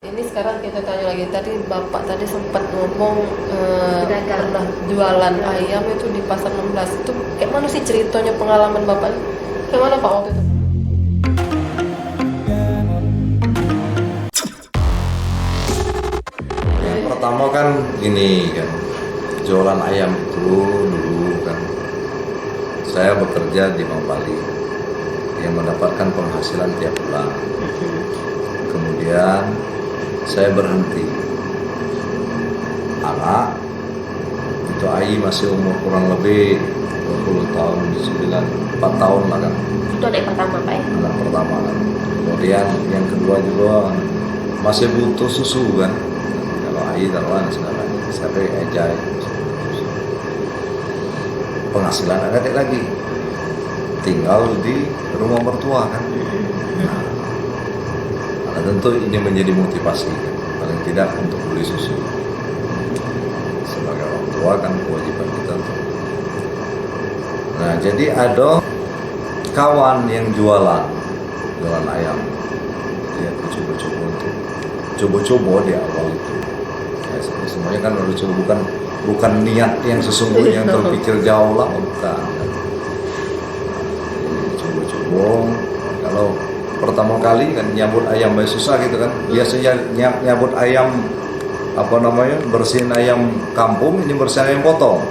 Ini sekarang kita tanya lagi, tadi Bapak tadi sempat ngomong pernah jualan ayam itu di pasar 16. Itu kayak mana sih ceritanya, pengalaman Bapak? Kayak mana Pak waktu itu? Yang pertama kan ini kan, jualan ayam itu dulu kan saya bekerja di Bank Bali yang mendapatkan penghasilan tiap bulan. Kemudian saya berhenti. Anak itu Ai masih umur kurang lebih 20 tahun, 4 tahun lah kan. Itu anak pertama Pak ya? Anak pertama kan. Kemudian yang kedua juga masih butuh susu kan. Kalau Ai taruhan sekarang sampai ejai. Penghasilan adik lagi. Tinggal di rumah mertua kan. Nah, tentu ini menjadi motivasi kan? Paling tidak untuk beli susu. Sebagai orang tua kan kewajiban kita untuk. Nah, jadi ada kawan yang jualan ayam. Dia coba-coba untuk coba-coba di awal itu. Ya, semuanya kan harus coba, bukan niat yang sesungguhnya yang terpikir jauh lah, bukan. Coba-coba kalau pertama kali kan nyabut ayam banyak susah gitu kan. Biasanya nyabut ayam bersihin ayam kampung, ini bersihin ayam potong.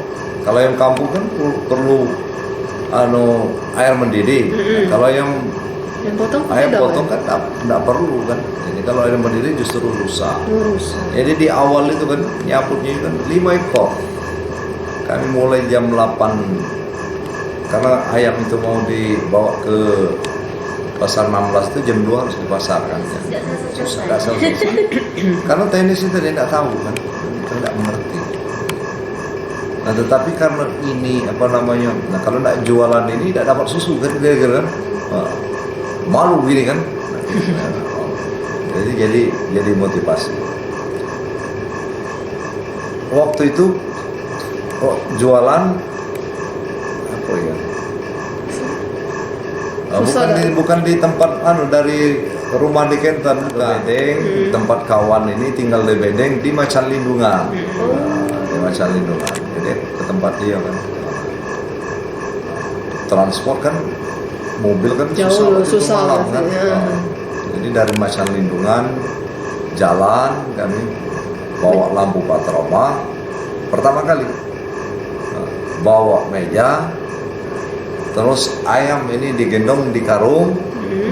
Kalau ayam kampung kan perlu air mendidih. Kalau ayam potong kan tidak perlu kan. Jadi kalau ayam mendidih justru rusak. Jadi di awal itu kan nyabutnya kan 5 ekor. Kami mulai jam 8 karena ayam itu mau dibawa ke pasar 16 itu jam 2 harus dipasarkan kan. Susah, selesai. Karena teknis itu dia tidak tahu kan, kita tidak mengerti. Nah tetapi karena ini nah kalau tidak jualan ini tidak dapat susu kan, kira-kira kan, malu gini kan. Jadi motivasi. Waktu itu jualan apa ya? Bukan di tempat dari rumah di Kenton, Bedeng, tempat kawan ini tinggal di Bedeng di Macan Lindungan. Di Macan Lindungan. Jadi ke tempat dia kan. Transport kan mobil kan susah malam kan. Jadi dari Macan Lindungan jalan kami bawa lampu patroma pertama kali. Bawa meja. Terus ayam ini digendong di karung,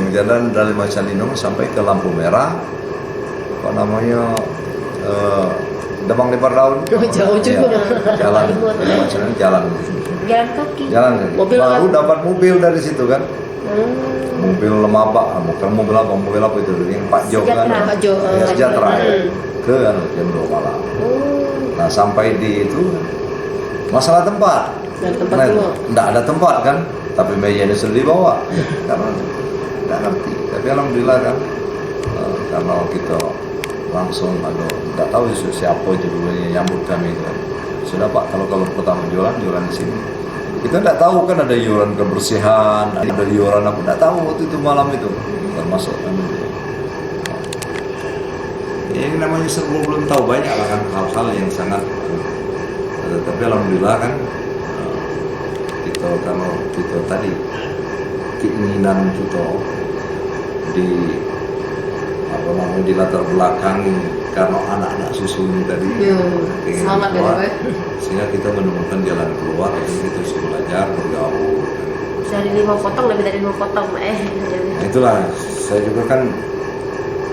jalan dari Macan Lindungan sampai ke lampu merah, Demang Lebar Daun. Jauh juga. Jalan kaki. Baru dapat mobil dari situ kan. Mobil lemabak, bukan mobil apa itu, yang Pak Jo kan. Sejahtera. Ke jam 2 malam. Nah sampai di itu masalah tempat. Tidak ada tempat kan, tapi mejanya sudah dibawa karena tidak ngerti. Tapi alhamdulillah kan, karena kita langsung tidak tahu siapa itu dulu yang nyambut kami itu. Sudah Pak, kalau pertama jualan di sini. Kita tidak tahu kan ada iuran kebersihan, ada iuran apa, tidak tahu waktu itu malam itu termasuk kami. Yang namanya serba belum tahu, banyak lah kan hal-hal yang sangat. Tapi alhamdulillah kan. Kalau kita tadi keinginan kita di latar belakang karena anak-anak susu ini tadi Selamat ya, sehingga kita menemukan jalan keluar. Jadi kita bisa belajar bergaul. Dari 5 potong lebih dari 5 potong Itulah saya juga kan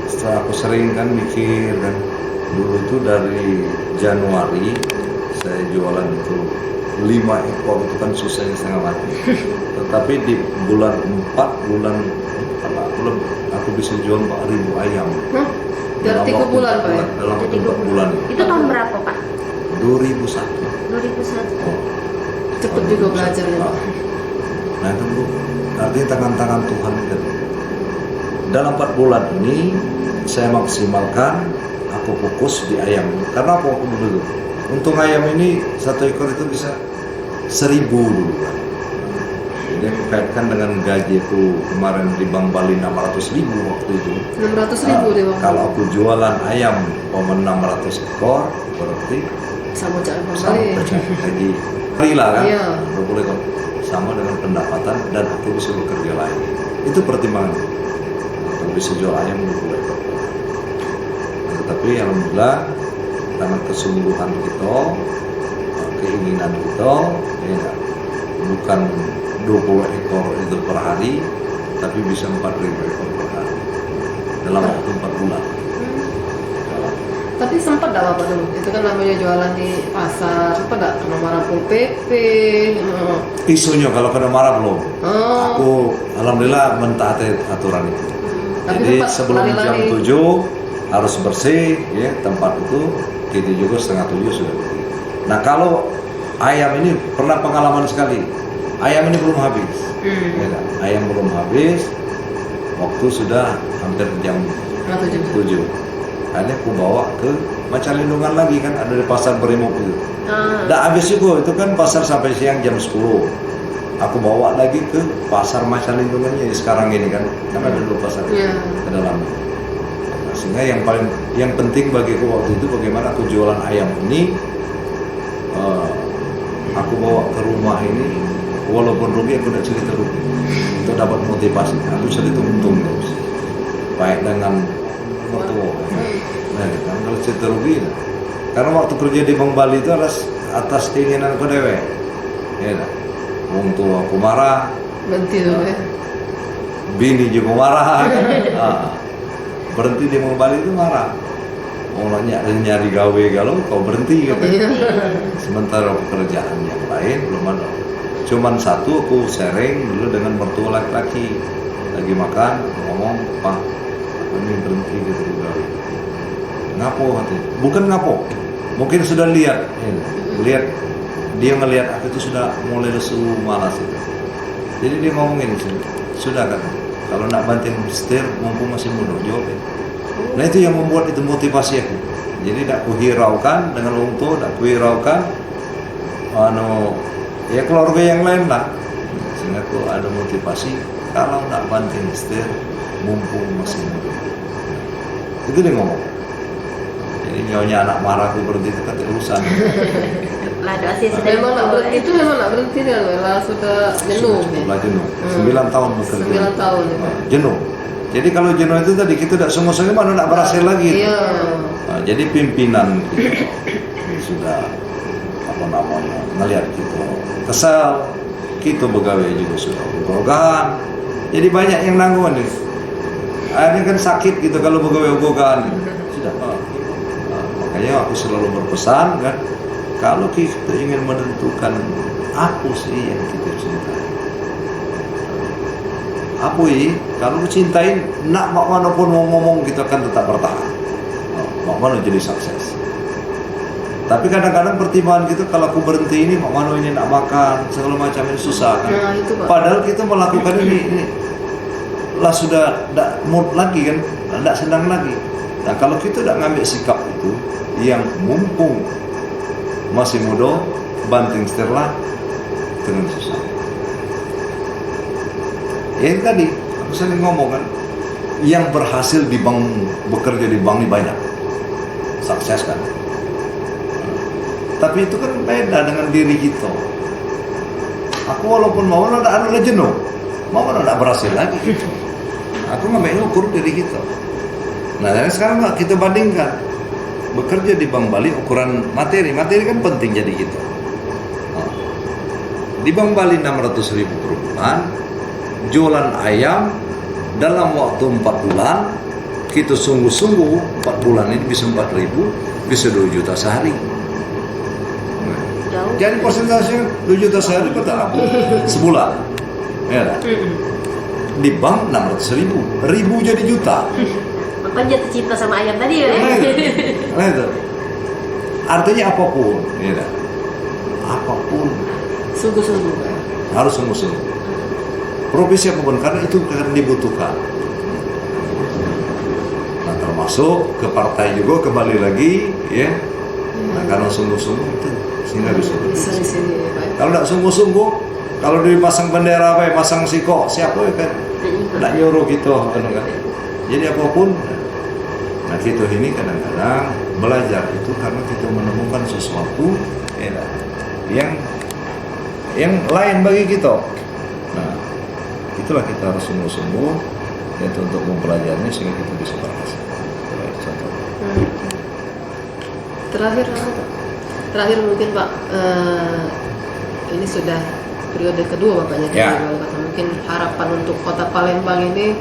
setelah aku sering kan mikir kan, dulu itu dari Januari saya jualan itu 5 ekor itu kan susahnya setengah mati. Tetapi di bulan 4 aku bisa jual 4.000 ayam. Dalam 3 bulan Pak ya? Dalam 4 bulan. Itu tahun berapa Pak? 2001. Cepet juga belajarnya Pak. Nah itu Bu, artinya tangan-tangan Tuhan itu. Dalam 4 bulan ini saya maksimalkan, aku fokus di ayam. Karena apa aku dulu? Untung ayam ini 1 ekor itu bisa 1.000 dulu kan. Jadi aku kaitkan dengan gaji itu kemarin di Bank Bali 600.000 waktu itu. 600.000 deh bang. Kalau aku jualan ayam 600 ekor berarti Sama cara bang sama Bali. gaji lah kan, Iya. 20 ekor sama dengan pendapatan dan aku bisa bekerja lagi. Itu pertimbangan. Aku bisa jual ayam 20 ekor. Tetapi alhamdulillah karena kesungguhan kita, keinginan kita, ya, bukan 20 ekor itu per hari, tapi bisa 4.000 ekor per hari dalam waktu 4 bulan. Tapi sempat gak bapak dulu? Itu kan namanya jualan di pasar. Sempat gak kena marah Pol PP? Isunya kalau kena marah belum. Oh. Aku alhamdulillah mentaati aturan itu. Tapi Jadi tempat sebelum jam lari-lari. 7 harus bersih, ya tempat itu. Kita juga setengah 7 sudah bersih. Nah kalau ayam ini pernah pengalaman sekali. Ayam ini belum habis. Ya kan? Ayam belum habis. Waktu sudah hampir jam 7. Akhirnya aku bawa ke Macan Lindungan lagi kan, ada di pasar Brimob itu. Nggak habis juga, itu kan pasar sampai siang jam 10. Aku bawa lagi ke pasar Macan Lindungannya sekarang ini kan ada 2 pasar ke dalamnya. Nah, sehingga yang penting bagiku waktu itu bagaimana aku jualan ayam ini, aku bawa ke rumah ini, walaupun rugi aku tidak cerita rugi, untuk dapat motivasi. Aku cerita untung terus, baik dengan mertua. Nah, kan kalau cerita rugi, karena waktu kerja di Bank Bali itu atas keinginan aku dewe, ya, wong tua aku marah, Berhenti dulu ya. bini juga marah, kan? Berhenti di Bank Bali itu marah. Mau nyari gawe galau, kau berhenti gitu. Sementara pekerjaan yang lain belum ada. Cuman satu aku sharing dulu dengan mertua laki-laki, lagi makan ngomong, Pak, ini berhenti gitu gawe. Ngapo katanya? Bukan ngapo, mungkin sudah lihat, lihat dia ngelihat aku itu sudah mulai lesu malas itu. Jadi dia ngomongin sudah kan, kalau nak banting setir mumpung masih muda jawabin. Nah itu yang membuat itu motivasi aku. Jadi tak kuhiraukan dengan orang tua, tak kuhiraukan ya keluarga yang lain lah. Sehingga aku ada motivasi kalau nak banting setir mumpung masih muda. Itu dia ngomong. Jadi nyonya anak marah aku berhenti itu kata urusan. Lah doa sih sudah Memang nak berhenti itu memang nak berhenti kan, lah sudah jenuh. Sudah jenuh. 9 tahun bekerja. 9 tahun ya. Jenuh. Jadi kalau jenuh itu tadi kita tidak sungguh-sungguh mana nak berhasil lagi. Iya. Nah, jadi pimpinan kita sudah ngelihat kita kesal, kita pegawai juga sudah ugal-ugalan. Jadi banyak yang nanggung nih. Akhirnya kan sakit gitu kalau pegawai ugal-ugalan. Sudah. Makanya aku selalu berpesan kan, kalau kita ingin menentukan apa sih yang kita cintai, apa ini? Kalau cintain, nak mak mana pun mau ngomong kita akan tetap bertahan. Mak mana jadi sukses. Tapi kadang-kadang pertimbangan kita kalau aku berhenti ini, mak mana ini nak makan segala macam ini susah kan. Nah, itu, Pak. Padahal Padahal kita melakukan ini lah sudah tidak mood lagi kan, tidak senang lagi. Nah kalau kita tidak ngambil sikap itu, yang mumpung masih muda, banting setirlah dengan susah. Yang tadi aku sering ngomong kan, yang berhasil di bank, bekerja di bank ini banyak, sukses kan. Tapi itu kan beda dengan diri kita. Aku walaupun mau ada jenuh, mau ada berhasil lagi. Aku ngambil ukur diri kita. Nah sekarang kita bandingkan, bekerja di Bank Bali ukuran materi kan penting jadi kita. Di Bank Bali 600.000 per bulan, jualan ayam dalam waktu 4 bulan, kita sungguh-sungguh 4 bulan ini bisa 4.000, bisa 2 juta sehari. jauh. Jadi persentasenya 2 juta sehari kata aku sebulan. Ya kan? Di bank 600.000, ribu jadi juta. Makanya jatuh cinta sama ayam tadi ya. Nah itu. Artinya apapun, ya kan? Apapun Sungguh-sungguh Pak. harus sungguh-sungguh. Profesi apapun karena itu akan dibutuhkan. Nah, termasuk ke partai juga kembali lagi, ya. Nah, karena sungguh-sungguh itu sehingga bisa. Bisa di sini ya Pak. Kalau tidak sungguh-sungguh, kalau dipasang bendera apa, pasang siko siapa kan nak nyuruh gitu kan. Jadi apapun, nah kita ini kadang-kadang belajar itu karena kita menemukan sesuatu yang lain bagi kita. Nah, itulah kita harus sungguh-sungguh yaitu untuk mempelajarinya sehingga kita bisa berhasil. Contoh. Terakhir mungkin Pak, ini sudah periode kedua Bapaknya jadi Ya. wali kota. Mungkin harapan untuk Kota Palembang ini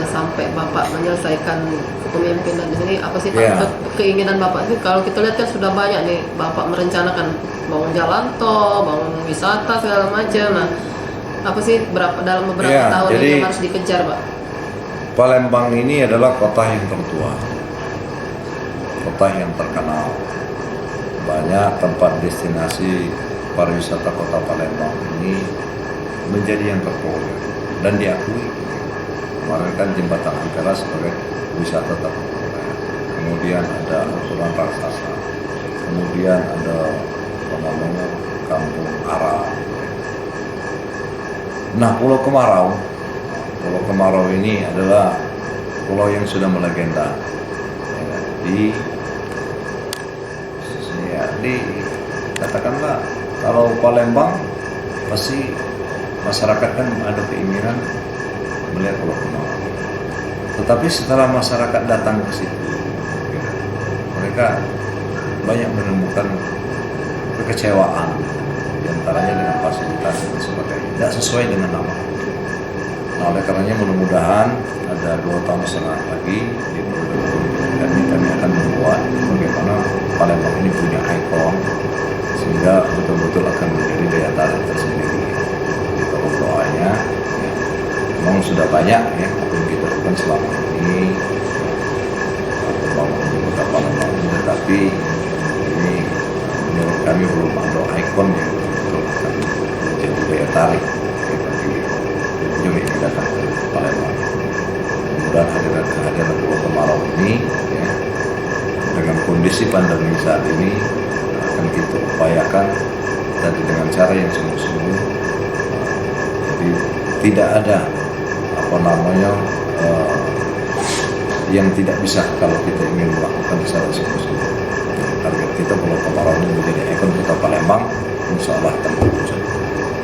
sampai Bapak menyelesaikan kepemimpinan di sini apa sih Pak? Ya. Keinginan Bapak itu kalau kita lihat kan sudah banyak nih Bapak merencanakan bangun jalan tol, bangun wisata segala macam. Nah, apa sih dalam beberapa Ya, tahun jadi- ini yang harus dikejar Pak? Palembang ini adalah kota yang tertua, kota yang terkenal. Banyak tempat destinasi pariwisata kota Palembang ini menjadi yang terpopuler dan diakui. Kemarin kan jembatan Ampera sebagai wisata terpopuler. Kemudian ada Aturan Raksasa. Kemudian ada Kampung Arab. Nah, Pulau Kemarau ini adalah pulau yang sudah melegenda. Katakanlah kalau Palembang pasti masyarakat kan ada keinginan melihat Pulau Kemarau. Tetapi setelah masyarakat datang ke situ, mereka banyak menemukan kekecewaan, diantaranya dengan fasilitas dan sebagainya, tidak sesuai dengan nama. Nah, oleh karenanya mudah-mudahan ada 2 tahun setengah lagi di kami akan membuat bagaimana Palembang ini punya ikon sehingga betul-betul akan menjadi daya tarik tersendiri. Jadi kalau doanya, memang sudah banyak ya apa yang kita lakukan selama ini membangun ibu kota Palembang, tetapi ini menurut kami belum ada ikon yang betul-betul akan menjadi daya tarik bagi pengunjung yang datang ke Palembang. Mudah-mudahan kehadiran Pulau Kemarau ini ya, dengan kondisi pandemi saat ini akan kita upayakan tadi dengan cara yang sungguh-sungguh. Jadi tidak ada yang tidak bisa kalau kita ingin melakukan secara sungguh-sungguh. Target kita Pulau Kemarau ini menjadi ikon kota Palembang, insya Allah akan terwujud.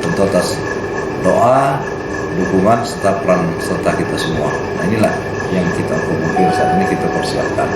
Tentu atas doa, dukungan serta peran serta kita semua. Nah, inilah yang kita saat ini kita persiapkan.